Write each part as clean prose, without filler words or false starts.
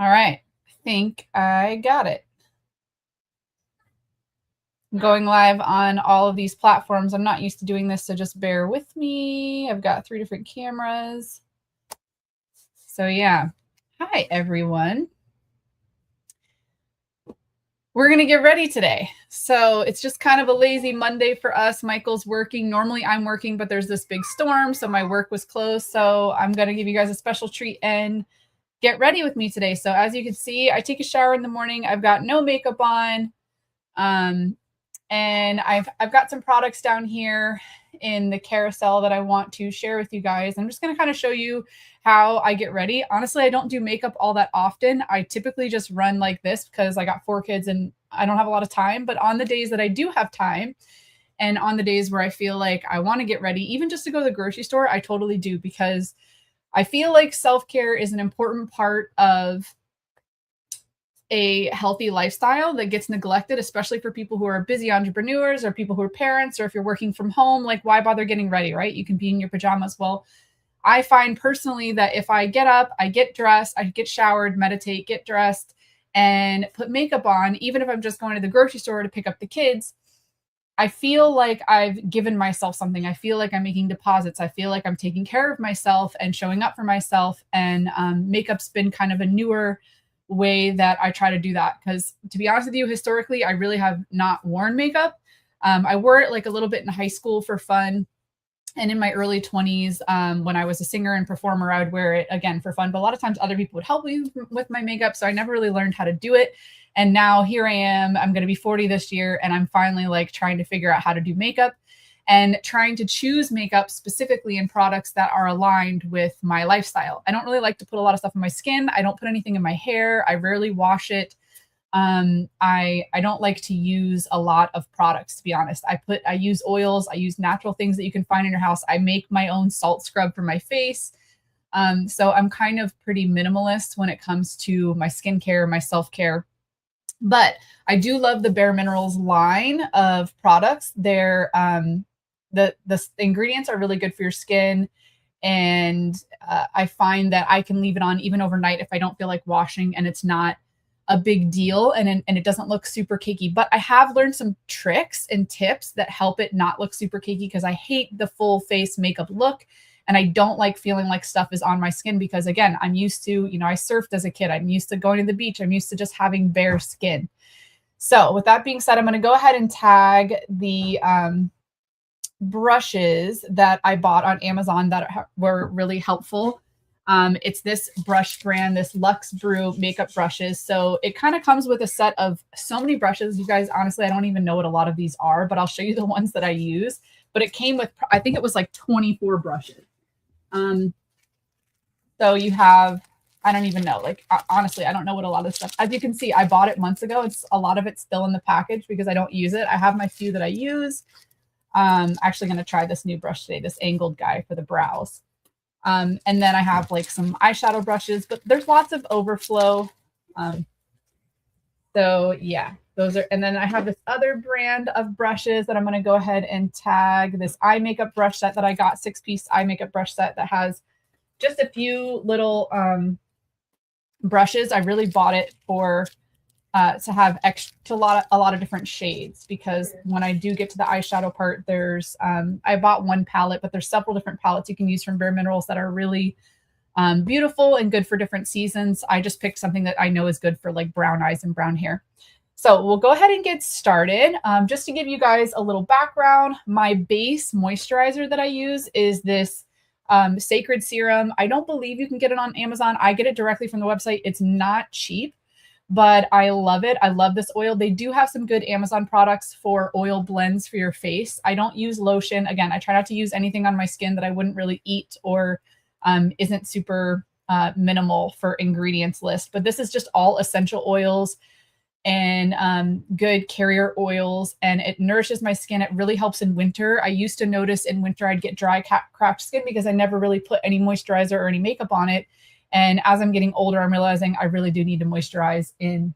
All right, I think I got it. I'm going live on all of these platforms. I'm not used to doing this, so just bear with me. I've got 3 different cameras. So yeah, hi everyone. We're gonna get ready today. So it's just kind of a lazy Monday for us. Michael's working. Normally I'm working, but there's this big storm, so my work was closed. So I'm gonna give you guys a special treat and get ready with me today. So as you can see, I take a shower in the morning. I've got no makeup on. And I've got some products down here in the carousel that I want to share with you guys. I'm just going to kind of show you how I get ready. Honestly, I don't do makeup all that often. I typically just run like this because I got 4 kids and I don't have a lot of time. But on the days that I do have time, and on the days where I feel like I want to get ready, even just to go to the grocery store, I totally do, because I feel like self-care is an important part of a healthy lifestyle that gets neglected, especially for people who are busy entrepreneurs or people who are parents, or if you're working from home. Like, why bother getting ready, right? You can be in your pajamas. Well, I find personally that if I get up, I get dressed, I get showered, meditate, get dressed, and put makeup on, even if I'm just going to the grocery store to pick up the kids, I feel like I've given myself something. I feel like I'm making deposits. I feel like I'm taking care of myself and showing up for myself. And makeup's been kind of a newer way that I try to do that. Because to be honest with you, historically, I really have not worn makeup. I wore it like a little bit in high school for fun. And in my early 20s, when I was a singer and performer, I would wear it again for fun. But a lot of times other people would help me with my makeup. So I never really learned how to do it. And now here I am. I'm going to be 40 this year. And I'm finally like trying to figure out how to do makeup and trying to choose makeup specifically in products that are aligned with my lifestyle. I don't really like to put a lot of stuff in my skin. I don't put anything in my hair. I rarely wash it. I don't like to use a lot of products, to be honest. I use oils, I use natural things that you can find in your house. I make my own salt scrub for my face. So I'm kind of pretty minimalist when it comes to my skincare, my self-care. But I do love the Bare Minerals line of products. The ingredients are really good for your skin, and I find that I can leave it on even overnight if I don't feel like washing, and it's not a big deal, and it doesn't look super cakey. But I have learned some tricks and tips that help it not look super cakey, because I hate the full face makeup look, and I don't like feeling like stuff is on my skin, because again, I'm used to, I surfed as a kid. I'm used to going to the beach. I'm used to just having bare skin. So with that being said, I'm going to go ahead and tag the brushes that I bought on Amazon that were really helpful. It's this brush brand, this Luxe Brew makeup brushes. So it kind of comes with a set of so many brushes. You guys, honestly, I don't even know what a lot of these are, but I'll show you the ones that I use. But it came with, I think it was like 24 brushes. So you have, I don't even know, like, honestly, I don't know what a lot of stuff, as you can see, I bought it months ago. It's a lot of it's still in the package because I don't use it. I have my few that I use. Actually going to try this new brush today, this angled guy for the brows. And then I have like some eyeshadow brushes, but there's lots of overflow. So yeah, those are, and then I have this other brand of brushes that I'm going to go ahead and tag, this eye makeup brush set that I got, 6-piece eye makeup brush set that has just a few little brushes. I really bought it for to have a lot of different shades, because when I do get to the eyeshadow part, there's I bought one palette, but there's several different palettes you can use from Bare Minerals that are really beautiful and good for different seasons. I just picked something that I know is good for like brown eyes and brown hair. So we'll go ahead and get started. Just to give you guys a little background, my base moisturizer that I use is this Sacred Serum. I don't believe you can get it on Amazon. I get it directly from the website. It's not cheap, but I love it. I love this oil. They do have some good Amazon products for oil blends for your face. I don't use lotion. Again, I try not to use anything on my skin that I wouldn't really eat or isn't super minimal for ingredients list. But this is just all essential oils and good carrier oils, and it nourishes my skin. It really helps in winter. I used to notice in winter I'd get dry, cracked skin because I never really put any moisturizer or any makeup on it. And as I'm getting older, I'm realizing I really do need to moisturize in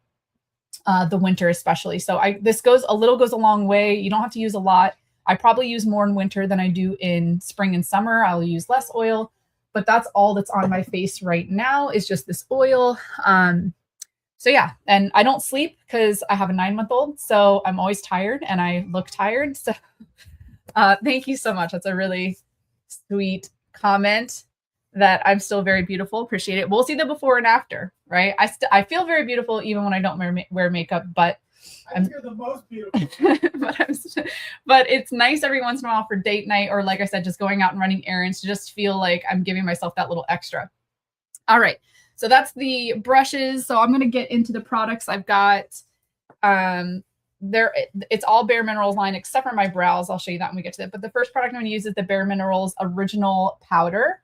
the winter, especially. So this goes a long way. You don't have to use a lot. I probably use more in winter than I do in spring and summer. I'll use less oil, but that's all that's on my face right now is just this oil. So yeah, and I don't sleep because I have a 9-month-old, so I'm always tired and I look tired. So thank you so much. That's a really sweet comment that I'm still very beautiful. Appreciate it. We'll see the before and after, right? I feel very beautiful even when I don't wear makeup, but you're the most beautiful. but it's nice every once in a while for date night, or like I said, just going out and running errands to just feel like I'm giving myself that little extra. All right. So that's the brushes. So I'm going to get into the products I've got. It's all Bare Minerals line except for my brows. I'll show you that when we get to it. But the first product I'm going to use is the Bare Minerals Original Powder.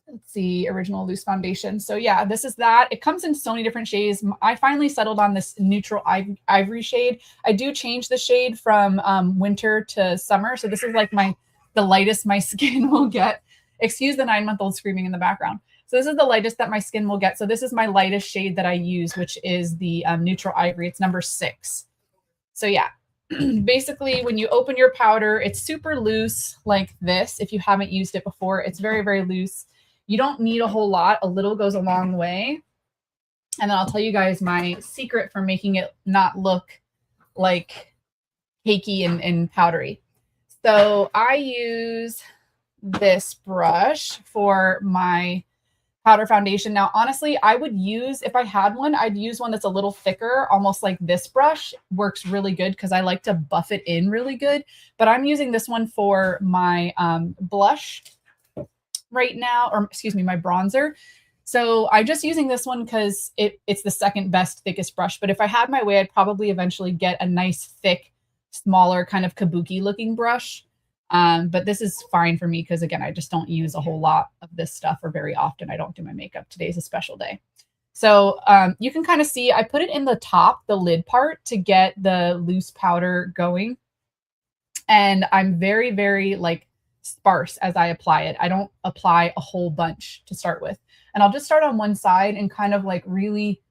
Let's see, Original Loose Foundation. So yeah, this is that. It comes in so many different shades. I finally settled on this neutral ivory shade. I do change the shade from winter to summer. So this is like the lightest my skin will get. Excuse the 9-month-old screaming in the background. So this is the lightest that my skin will get. So this is my lightest shade that I use, which is the neutral ivory. It's number 6. So yeah, basically when you open your powder, it's super loose like this. If you haven't used it before, it's very, very loose. You don't need a whole lot. A little goes a long way. And then I'll tell you guys my secret for making it not look like cakey and powdery. So I use this brush for my powder foundation. Now, honestly, I would use, if I had one, I'd use one that's a little thicker, almost like this brush. Works really good because I like to buff it in really good. But I'm using this one for my blush right now, or excuse me, my bronzer. So I'm just using this one because it's the second best, thickest brush. But if I had my way, I'd probably eventually get a nice, thick, smaller kind of kabuki looking brush. But this is fine for me because, again, I just don't use a whole lot of this stuff, or very often. I don't do my makeup. Today's a special day. So you can kind of see I put it in the top, the lid part, to get the loose powder going. And I'm very, very like sparse as I apply it. I don't apply a whole bunch to start with. And I'll just start on one side and kind of like really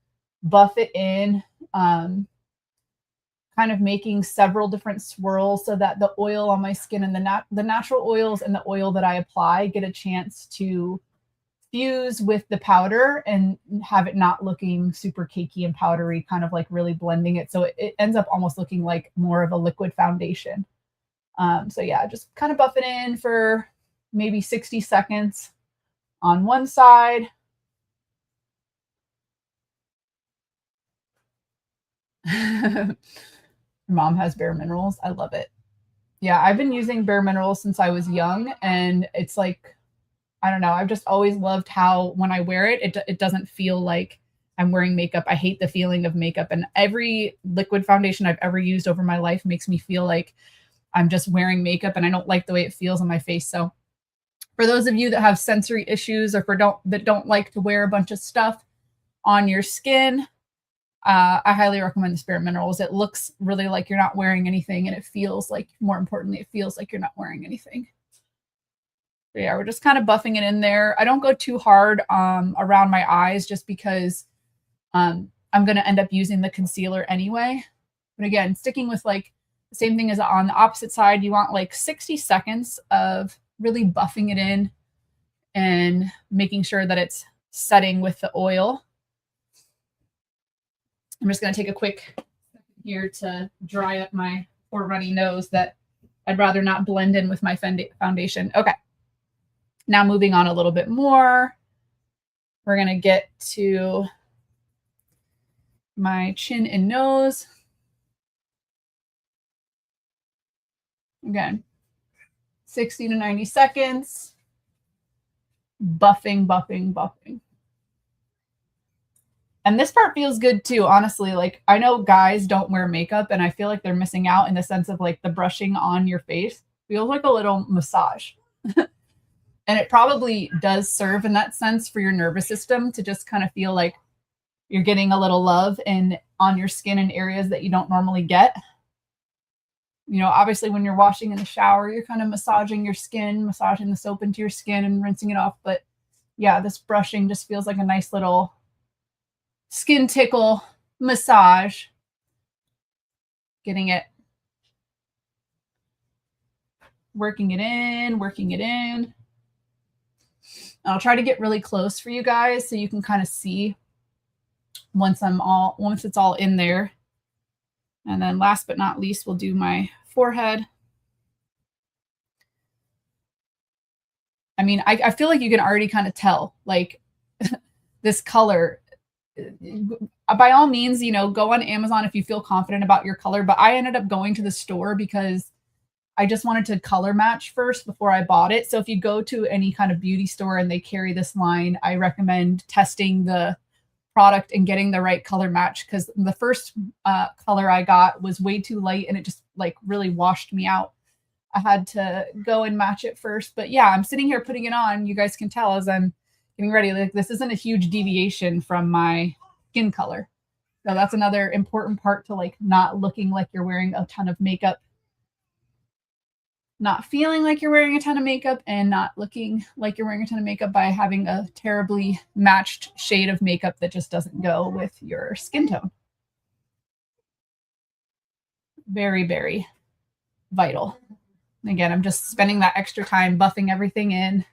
buff it in. Kind of making several different swirls so that the oil on my skin and the natural oils and the oil that I apply get a chance to fuse with the powder and have it not looking super cakey and powdery, kind of like really blending it. So it ends up almost looking like more of a liquid foundation. So yeah, just kind of buff it in for maybe 60 seconds on one side. Mom has Bare Minerals. I love it. Yeah, I've been using Bare Minerals since I was young, and it's like, I don't know, I've just always loved how when I wear it, it doesn't feel like I'm wearing makeup. I hate the feeling of makeup, and every liquid foundation I've ever used over my life makes me feel like I'm just wearing makeup, and I don't like the way it feels on my face. So for those of you that have sensory issues, or that don't like to wear a bunch of stuff on your skin, I highly recommend the Bare Minerals. It looks really like you're not wearing anything, and it feels like, more importantly, it feels like you're not wearing anything. But yeah, we're just kind of buffing it in there. I don't go too hard around my eyes just because I'm going to end up using the concealer anyway. But again, sticking with like the same thing as on the opposite side, you want like 60 seconds of really buffing it in and making sure that it's setting with the oil. I'm just going to take a quick second here to dry up my poor runny nose that I'd rather not blend in with my foundation. Okay. Now moving on a little bit more, we're going to get to my chin and nose. Again, 60 to 90 seconds. Buffing, buffing, buffing. And this part feels good too, honestly. Like, I know guys don't wear makeup, and I feel like they're missing out in the sense of like the brushing on your face feels like a little massage. And it probably does serve in that sense for your nervous system to just kind of feel like you're getting a little love on your skin in areas that you don't normally get. You know, obviously when you're washing in the shower, you're kind of massaging your skin, massaging the soap into your skin and rinsing it off. But yeah, this brushing just feels like a nice little skin tickle massage. Getting it, working it in, working it in. I'll try to get really close for you guys so you can kind of see once it's all in there. And then last but not least, we'll do my forehead. I mean, I feel like you can already kind of tell, like, this color. By all means, you know, go on Amazon if you feel confident about your color. But I ended up going to the store because I just wanted to color match first before I bought it. So if you go to any kind of beauty store and they carry this line, I recommend testing the product and getting the right color match, because the first color I got was way too light and it just like really washed me out. I had to go and match it first. But yeah, I'm sitting here putting it on. You guys can tell as I'm getting ready, like this isn't a huge deviation from my skin color. So that's another important part to like not looking like you're wearing a ton of makeup, not feeling like you're wearing a ton of makeup, and not looking like you're wearing a ton of makeup by having a terribly matched shade of makeup that just doesn't go with your skin tone. Very, very vital. Again, I'm just spending that extra time buffing everything in.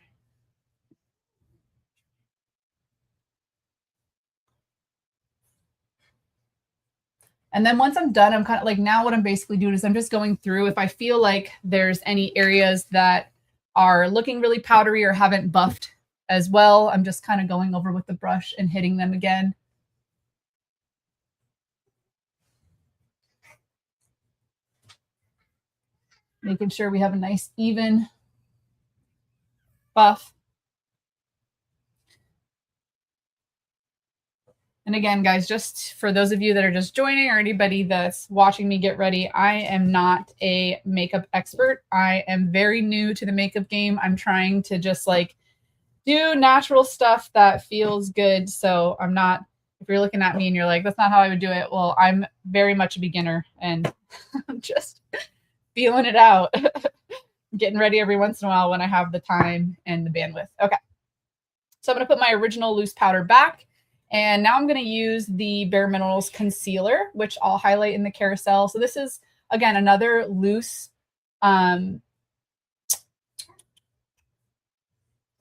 And then once I'm done, I'm kind of like, now what I'm basically doing is I'm just going through. If I feel like there's any areas that are looking really powdery or haven't buffed as well, I'm just kind of going over with the brush and hitting them again. Making sure we have a nice even buff. And again, guys, just for those of you that are just joining or anybody that's watching me get ready, I am not a makeup expert. I am very new to the makeup game. I'm trying to just like do natural stuff that feels good. So I'm not, if you're looking at me and you're like, that's not how I would do it. Well, I'm very much a beginner and I'm just feeling it out, getting ready every once in a while when I have the time and the bandwidth. Okay. So I'm going to put my original loose powder back. And now I'm going to use the Bare Minerals concealer, which I'll highlight in the carousel. So this is, again, another loose. I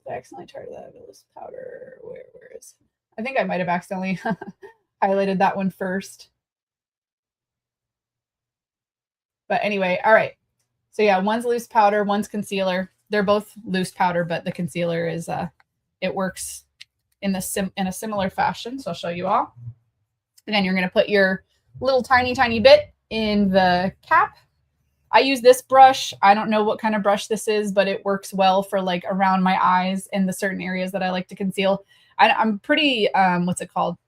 accidentally targeted that loose powder. Where is it? I think I might have accidentally highlighted that one first. But anyway, all right. So yeah, one's loose powder, one's concealer. They're both loose powder, but the concealer is, it works in a similar fashion. So I'll show you all. Again, you're going to put your little tiny bit in the cap. I use this brush. I don't know what kind of brush this is, but it works well for like around my eyes and the certain areas that I like to conceal. I'm pretty, what's it called?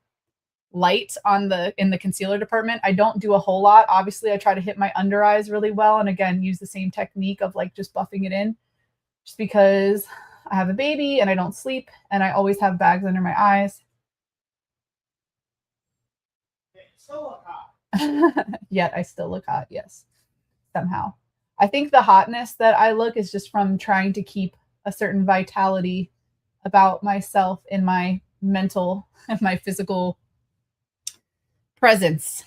Light on in the concealer department. I don't do a whole lot. Obviously, I try to hit my under eyes really well. And again, use the same technique of like just buffing it in, just because I have a baby and I don't sleep and I always have bags under my eyes. Still look hot. Yet I still look hot, yes, somehow. I think the hotness that I look is just from trying to keep a certain vitality about myself in my mental and my physical presence.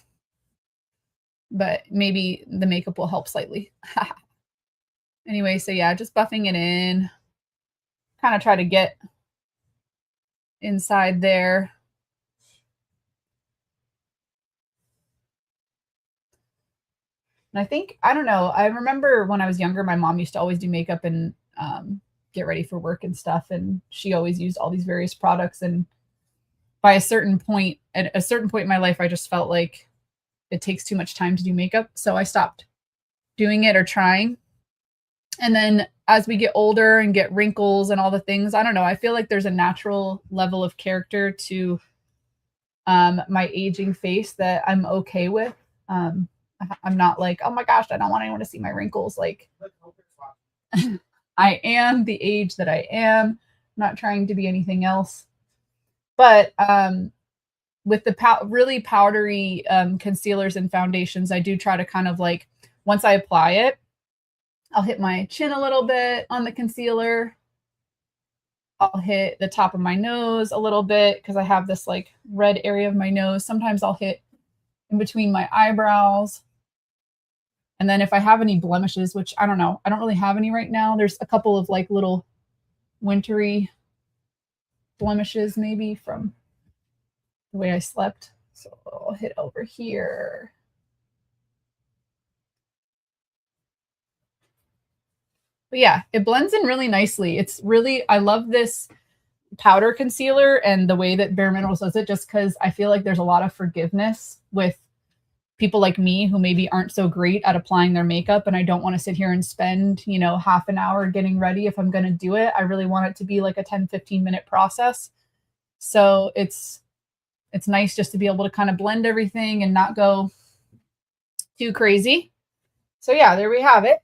But maybe the makeup will help slightly. Anyway, so yeah, just buffing it in. Kind of try to get inside there. And I think, I don't know, I remember when I was younger, my mom used to always do makeup and get ready for work and stuff. And she always used all these various products. And by a certain point, at a certain point in my life, I just felt like it takes too much time to do makeup. So I stopped doing it or trying. And then as we get older and get wrinkles and all the things, I don't know, I feel like there's a natural level of character to my aging face that I'm okay with. I'm not like, oh my gosh, I don't want anyone to see my wrinkles. Like, I am the age that I am. I'm not trying to be anything else. But with the really powdery concealers and foundations, I do try to kind of like, once I apply it, I'll hit my chin a little bit on the concealer. I'll hit the top of my nose a little bit because I have this like red area of my nose. Sometimes I'll hit in between my eyebrows. And then if I have any blemishes, which I don't know, I don't really have any right now. There's a couple of like little wintry blemishes maybe from the way I slept. So I'll hit over here. But yeah, it blends in really nicely. It's really, I love this powder concealer and the way that Bare Minerals does it, just because I feel like there's a lot of forgiveness with people like me who maybe aren't so great at applying their makeup, and I don't want to sit here and spend, you know, half an hour getting ready if I'm going to do it. I really want it to be like a 10-15 minute process. So it's nice just to be able to kind of blend everything and not go too crazy. So yeah, there we have it.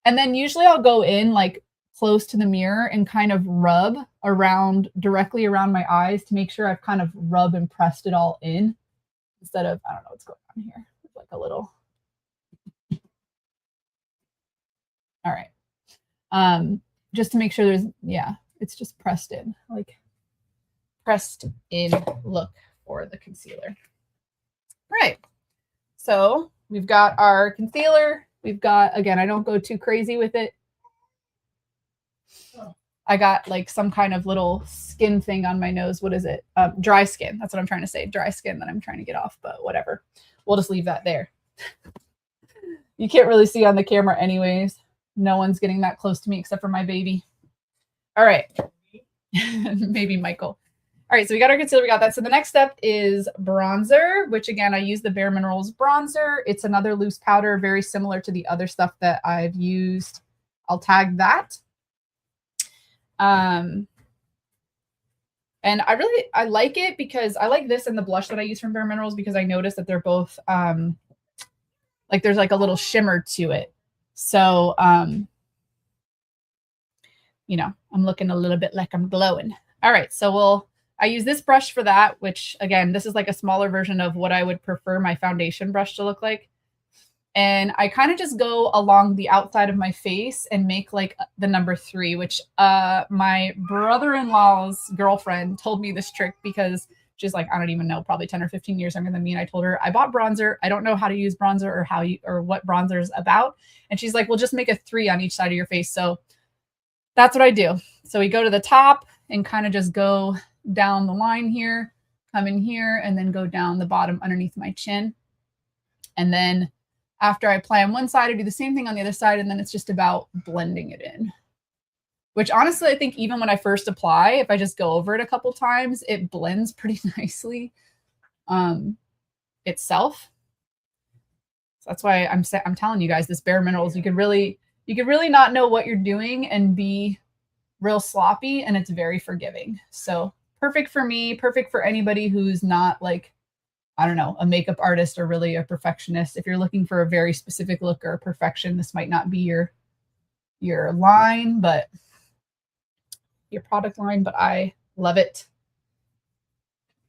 And then usually I'll go in like close to the mirror and kind of rub around directly around my eyes to make sure I've kind of rubbed and pressed it all in instead of, I don't know what's going on here. It's like a little. All right. Just to make sure there's, yeah, it's just pressed in, like pressed in look for the concealer. Right. So we've got our concealer. We've got, again, I don't go too crazy with it. I got like some kind of little skin thing on my nose. What is it? Dry skin. That's what I'm trying to say. Dry skin that I'm trying to get off, but whatever. We'll just leave that there. You can't really see on the camera anyways. No one's getting that close to me except for my baby. All right. Maybe Michael. All right, so we got our concealer, we got that. So the next step is bronzer, which again, I use the Bare Minerals bronzer. It's another loose powder, very similar to the other stuff that I've used. I'll tag that. And I like it because I like this and the blush that I use from Bare Minerals because I noticed that they're both like there's like a little shimmer to it. So you know, I'm looking a little bit like I'm glowing. All right, so I use this brush for that, which again, this is like a smaller version of what I would prefer my foundation brush to look like. And I kind of just go along the outside of my face and make like the number 3, which my brother-in-law's girlfriend told me this trick because she's like, I don't even know, probably 10 or 15 years younger than me. And I told her, I bought bronzer. I don't know how to use bronzer or what bronzer is about. And she's like, well, just make a 3 on each side of your face. So that's what I do. So we go to the top and kind of just go down the line here, come in here, and then go down the bottom underneath my chin. And then after I apply on one side, I do the same thing on the other side, and then it's just about blending it in. Which honestly, I think even when I first apply, if I just go over it a couple times, it blends pretty nicely itself. So that's why I'm telling you guys, this Bare Minerals, you could really not know what you're doing and be real sloppy, and it's very forgiving. So perfect for me, perfect for anybody who's not like, I don't know, a makeup artist or really a perfectionist. If you're looking for a very specific look or perfection, this might not be your line, but your product line, but I love it.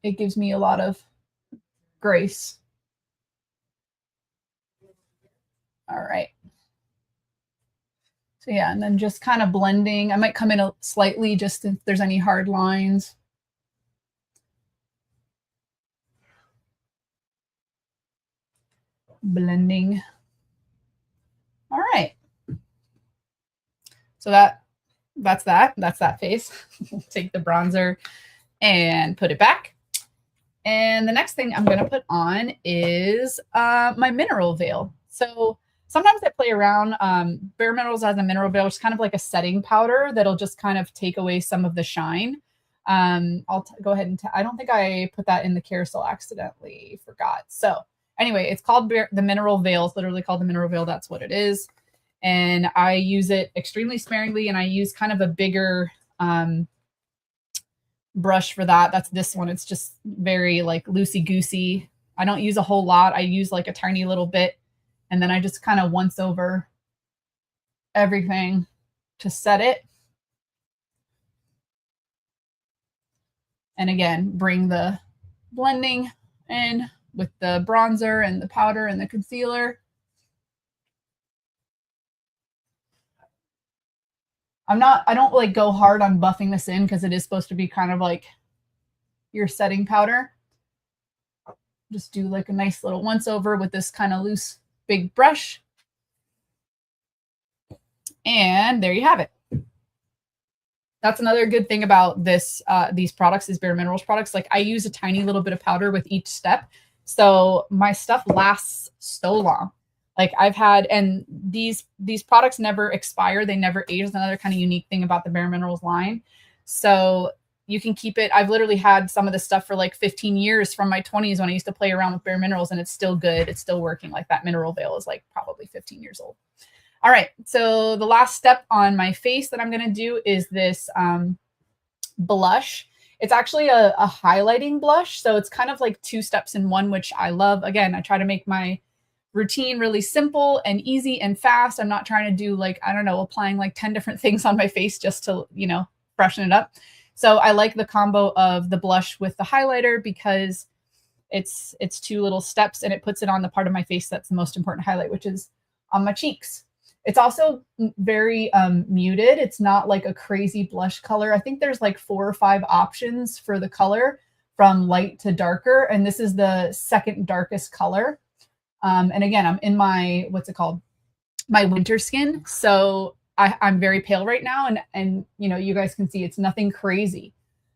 It gives me a lot of grace. All right. So yeah, and then just kind of blending. I might come in slightly just if there's any hard lines. Blending. All right. So that's that face. Take the bronzer and put it back. And the next thing I'm going to put on is my mineral veil. So sometimes I play around. Bare Minerals has a mineral veil, which is kind of like a setting powder that'll just kind of take away some of the shine. I'll go ahead and I don't think I put that in the carousel, accidentally forgot. So anyway, it's called the Mineral Veil. It's literally called the Mineral Veil. That's what it is. And I use it extremely sparingly, and I use kind of a bigger brush for that. That's this one. It's just very like loosey-goosey. I don't use a whole lot. I use like a tiny little bit, and then I just kind of once over everything to set it. And again, bring the blending in with the bronzer and the powder and the concealer. I don't like go hard on buffing this in because it is supposed to be kind of like your setting powder. Just do like a nice little once over with this kind of loose big brush. And there you have it. That's another good thing about these products, these Bare Minerals products. Like I use a tiny little bit of powder with each step. So my stuff lasts so long. Like I've had, and these products never expire. They never age. That's another kind of unique thing about the Bare Minerals line. So you can keep it. I've literally had some of this stuff for like 15 years from my 20s when I used to play around with Bare Minerals, and it's still good. It's still working. Like that mineral veil is like probably 15 years old. All right, so the last step on my face that I'm going to do is this blush. It's actually a highlighting blush, so it's kind of like 2 steps in one, which I love. Again, I try to make my routine really simple and easy and fast. I'm not trying to do like, I don't know, applying like 10 different things on my face just to, you know, freshen it up. So I like the combo of the blush with the highlighter because it's 2 little steps and it puts it on the part of my face that's the most important highlight, which is on my cheeks. It's also very muted. It's not like a crazy blush color. I think there's like 4 or 5 options for the color from light to darker. And this is the second darkest color. And again, I'm in my, what's it called? My winter skin. So I'm very pale right now. And, you know, you guys can see it's nothing crazy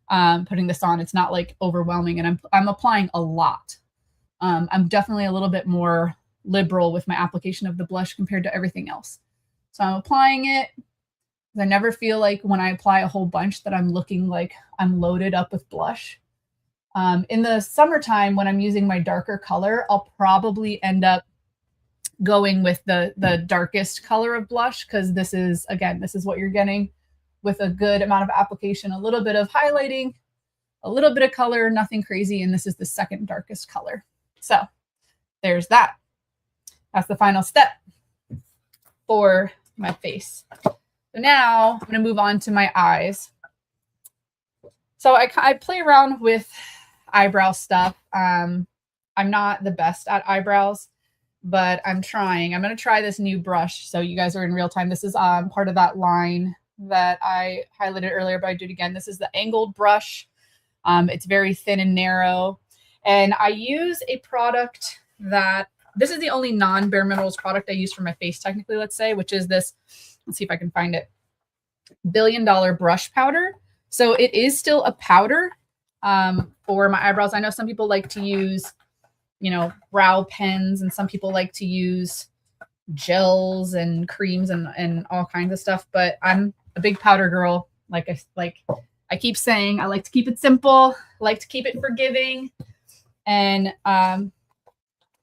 putting this on. It's not like overwhelming. And I'm applying a lot. I'm definitely a little bit more liberal with my application of the blush compared to everything else. So I'm applying it. I never feel like when I apply a whole bunch that I'm looking like I'm loaded up with blush. In the summertime, when I'm using my darker color, I'll probably end up going with the darkest color of blush because this is what you're getting with a good amount of application, a little bit of highlighting, a little bit of color, nothing crazy. And this is the second darkest color. So there's that. That's the final step for my face. So now I'm going to move on to my eyes. So I play around with eyebrow stuff. I'm not the best at eyebrows, but I'm trying. I'm going to try this new brush. So you guys are in real time. This is part of that line that I highlighted earlier, but I do it again. This is the angled brush. It's very thin and narrow. And I use a product that, this is the only non-Bare Minerals product I use for my face, technically, let's say, which is this, let's see if I can find it, $1 billion brush powder. So it is still a powder for my eyebrows. I know some people like to use, you know, brow pens, and some people like to use gels and creams and all kinds of stuff. But I'm a big powder girl. Like I keep saying, I like to keep it simple. I like to keep it forgiving. And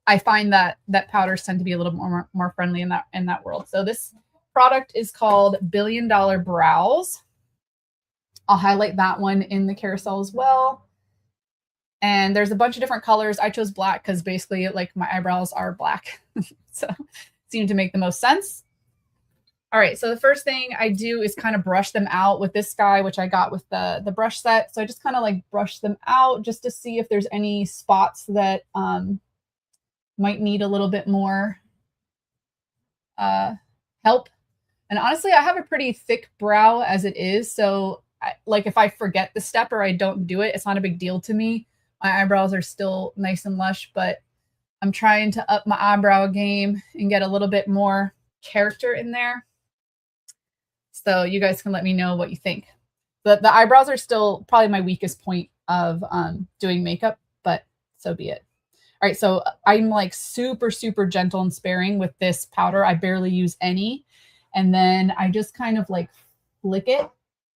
I find that powders tend to be a little more friendly in that world. So this product is called $1 Billion Brows. I'll highlight that one in the carousel as well. And there's a bunch of different colors. I chose black because basically like my eyebrows are black. So it seemed to make the most sense. All right, so the first thing I do is kind of brush them out with this guy, which I got with the brush set. So I just kind of like brush them out just to see if there's any spots that might need a little bit more help. And honestly, I have a pretty thick brow as it is. So like if I forget the step or I don't do it, it's not a big deal to me. My eyebrows are still nice and lush, but I'm trying to up my eyebrow game and get a little bit more character in there. So you guys can let me know what you think. The eyebrows are still probably my weakest point of doing makeup, but so be it. All right, so I'm like super, super gentle and sparing with this powder. I barely use any. And then I just kind of like flick it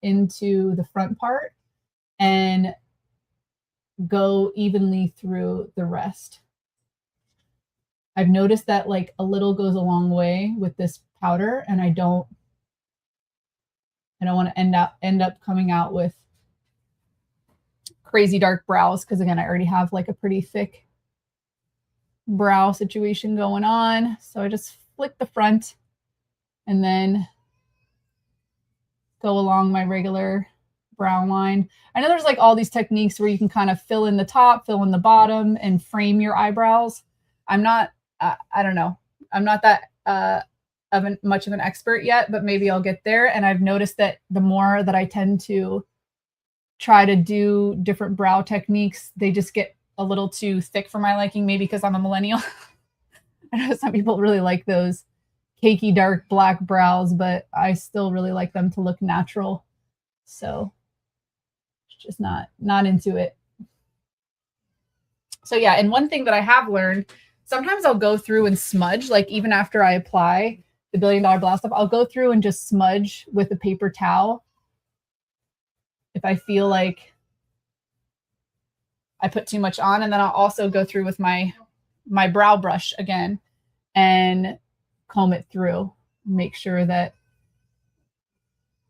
into the front part and go evenly through the rest. I've noticed that like a little goes a long way with this powder, and I don't want to end up coming out with crazy dark brows because again, I already have like a pretty thick brow situation going on. So I just flick the front and then go along my regular brow line. I know there's like all these techniques where you can kind of fill in the top, fill in the bottom, and frame your eyebrows. I'm not, I don't know. I'm not that much of an expert yet, but maybe I'll get there. And I've noticed that the more that I tend to try to do different brow techniques, they just get a little too thick for my liking, maybe because I'm a millennial. I know some people really like those cakey dark black brows, but I still really like them to look natural. So just not into it. So yeah, and one thing that I have learned, sometimes I'll go through and smudge, like even after I apply the $1 Billion Brow stuff, I'll go through and just smudge with a paper towel if I feel like I put too much on. And then I'll also go through with my brow brush again and comb it through, make sure that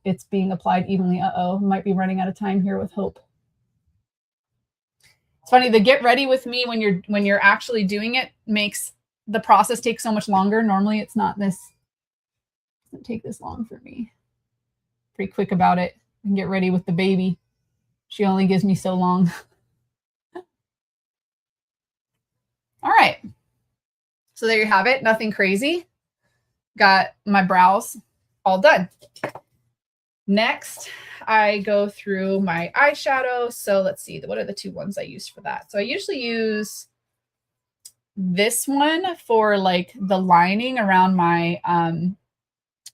it's being applied evenly. Uh-oh, might be running out of time here with Hope. It's funny, the get ready with me when you're actually doing it makes the process take so much longer. Normally it's not this, it doesn't take this long for me. Pretty quick about it and get ready with the baby. She only gives me so long. All right. So there you have it. Nothing crazy. Got my brows all done. Next, I go through my eyeshadow. So let's see, what are the two ones I use for that? So I usually use this one for like the lining around my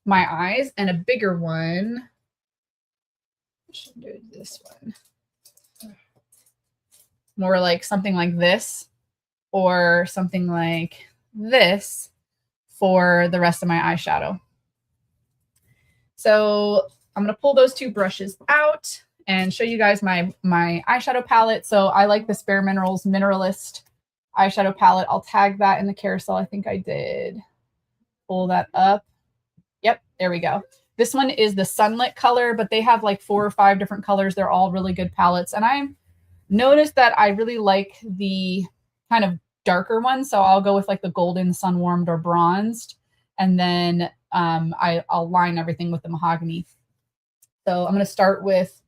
my eyes, and a bigger one. I should do this one. More like something like this, or something like this for the rest of my eyeshadow. So I'm going to pull those two brushes out and show you guys my eyeshadow palette. So I like this Bare Minerals Mineralist eyeshadow palette. I'll tag that in the carousel. I think I did pull that up. Yep, there we go. This one is the Sunlit color, but they have like 4 or 5 different colors. They're all really good palettes. And I noticed that I really like the kind of darker one. So I'll go with like the golden, sun warmed, or bronzed. And then I'll line everything with the mahogany. So I'm going to start with,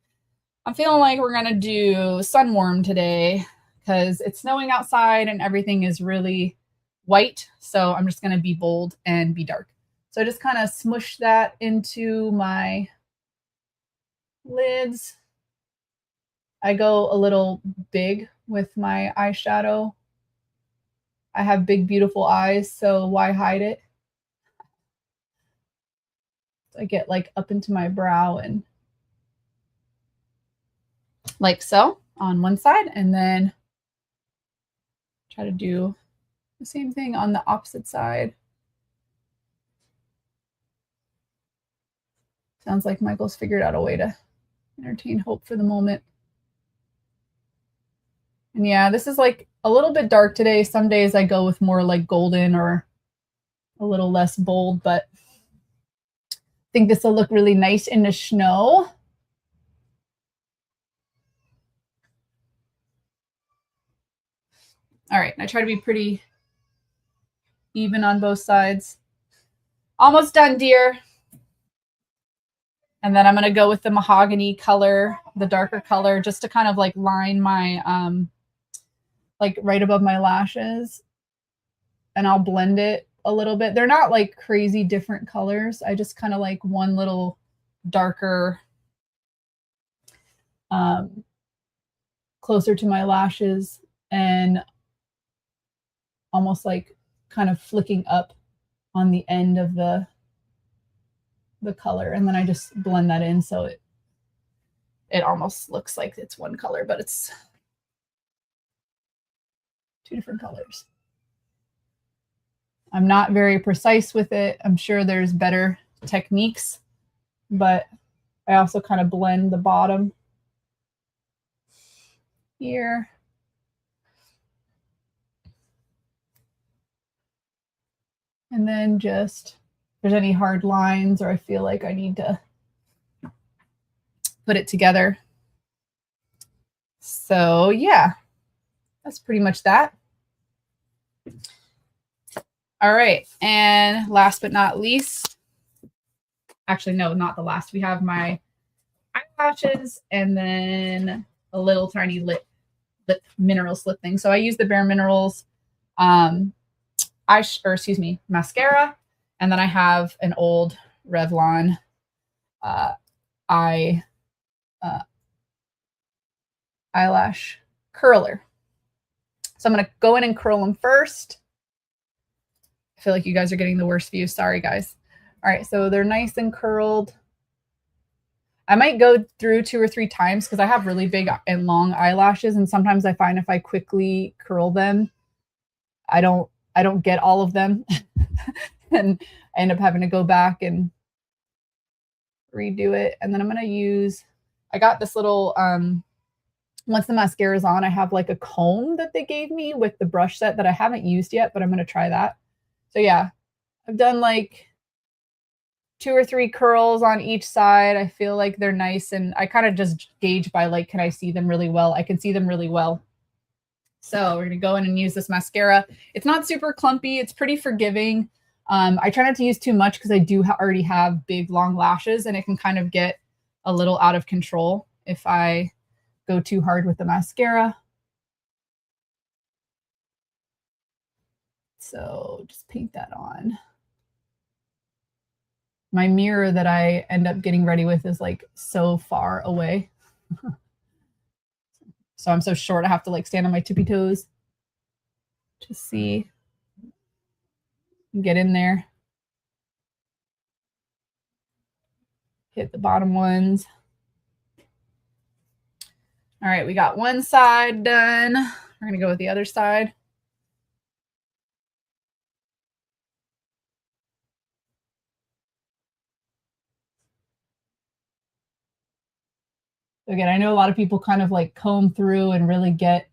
I'm feeling like we're going to do sun warm today because it's snowing outside and everything is really white. So I'm just going to be bold and be dark. So I just kind of smush that into my lids. I go a little big with my eyeshadow. I have big, beautiful eyes, so why hide it? I get like up into my brow and like so on one side, and then try to do the same thing on the opposite side. Sounds like Michael's figured out a way to entertain Hope for the moment. And yeah, this is like a little bit dark today. Some days I go with more like golden or a little less bold, but I think this will look really nice in the snow. All right, I try to be pretty even on both sides. Almost done, dear. And then I'm going to go with the mahogany color, the darker color, just to kind of like line my, like right above my lashes. And I'll blend it a little bit. They're not like crazy different colors. I just kind of like one little darker, closer to my lashes, and almost like kind of flicking up on the end of the color. And then I just blend that in so it almost looks like it's one color, but it's 2 different colors. I'm not very precise with it. I'm sure there's better techniques, but I also kind of blend the bottom here. And then just, if there's any hard lines or I feel like I need to put it together. So yeah, that's pretty much that. All right, and last but not least, actually, no, not the last. We have my eyelashes and then a little tiny lip mineral slip thing. So I use the Bare Minerals mascara, and then I have an old Revlon eyelash curler. So I'm going to go in and curl them first. I feel like you guys are getting the worst view. Sorry, guys. All right, so they're nice and curled. I might go through 2 or 3 times because I have really big and long eyelashes, and sometimes I find if I quickly curl them, I don't get all of them, and I end up having to go back and redo it. And then I'm gonna use, I got this little once the mascara is on, I have like a comb that they gave me with the brush set that I haven't used yet, but I'm gonna try that. So yeah, I've done like 2 or 3 curls on each side. I feel like they're nice, and I kind of just gauge by like, can I see them really well? I can see them really well. So we're gonna go in and use this mascara. It's not super clumpy. It's pretty forgiving. I try not to use too much because I do already have big, long lashes, and it can kind of get a little out of control if I go too hard with the mascara. So just paint that on. My mirror that I end up getting ready with is like so far away. So I'm so short, I have to like stand on my tippy toes to see, get in there. Hit the bottom ones. All right, we got one side done. We're gonna go with the other side. Again, I know a lot of people kind of like comb through and really get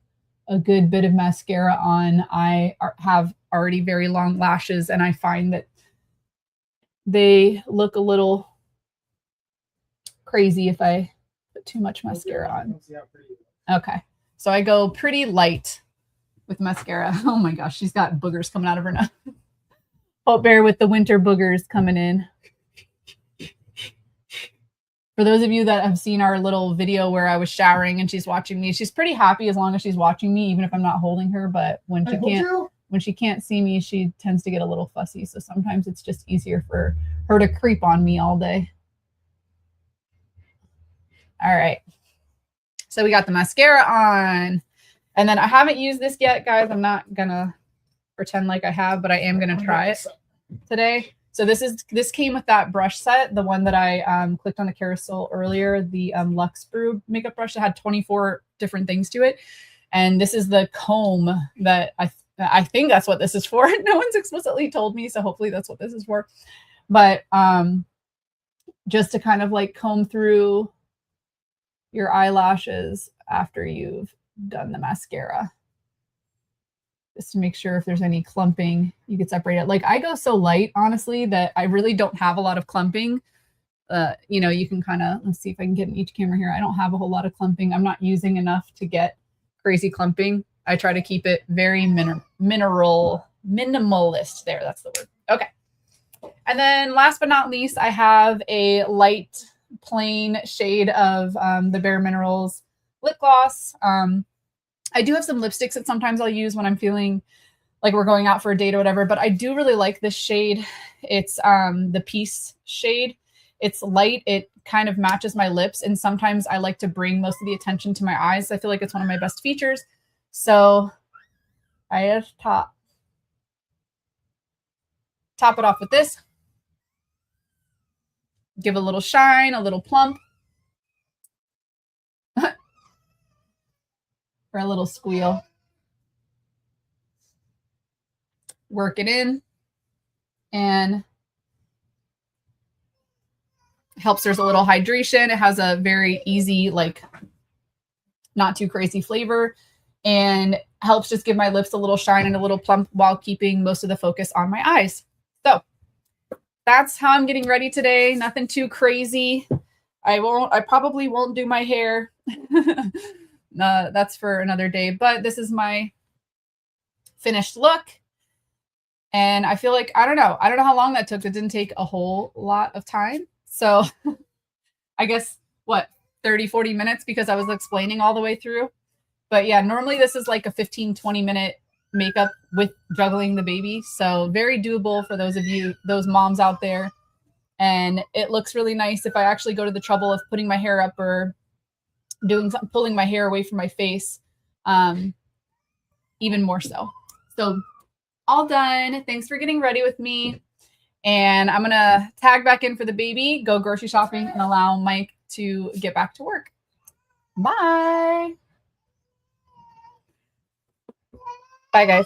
a good bit of mascara on. I have already very long lashes, and I find that they look a little crazy if I put too much mascara on. Okay, so I go pretty light with mascara. Oh my gosh, she's got boogers coming out of her nose. Oh, bear with the winter boogers coming in. For those of you that have seen our little video where I was showering and she's watching me, she's pretty happy as long as she's watching me, even if I'm not holding her. But when she can't see me, she tends to get a little fussy. So sometimes it's just easier for her to creep on me all day. All right. So we got the mascara on, and then I haven't used this yet, guys. I'm not gonna pretend like I have, but I am gonna try it today. So this came with that brush set, the one that I clicked on the carousel earlier, the Luxe Brew makeup brush that had 24 different things to it. And this is the comb that I think that's what this is for. No one's explicitly told me, so hopefully that's what this is for. But just to kind of like comb through your eyelashes after you've done the mascara, just to make sure if there's any clumping, you can separate it. Like I go so light, honestly, that I really don't have a lot of clumping. You know, you can kind of, let's see if I can get in each camera here. I don't have a whole lot of clumping. I'm not using enough to get crazy clumping. I try to keep it very minimalist there. That's the word. Okay. And then last but not least, I have a light plain shade of the Bare Minerals lip gloss. I do have some lipsticks that sometimes I'll use when I'm feeling like we're going out for a date or whatever, but I do really like this shade. It's the Peace shade. It's light. It kind of matches my lips, and sometimes I like to bring most of the attention to my eyes. I feel like it's one of my best features. So I just top it off with this. Give a little shine, a little plump. For a little squeal. Work it in, and helps there's a little hydration. It has a very easy, like not too crazy flavor, and helps just give my lips a little shine and a little plump while keeping most of the focus on my eyes. So that's how I'm getting ready today. Nothing too crazy. I probably won't do my hair. That's for another day, but this is my finished look. And I feel like, I don't know how long that took. It didn't take a whole lot of time. So I guess what, 30, 40 minutes, because I was explaining all the way through. But yeah, normally this is like a 15, 20 minute makeup with juggling the baby. So very doable for those of you, those moms out there. And it looks really nice if I actually go to the trouble of putting my hair up or doing something, pulling my hair away from my face, even more so. So all done. Thanks for getting ready with me. And I'm going to tag back in for the baby, go grocery shopping, and allow Mike to get back to work. Bye. Bye, guys.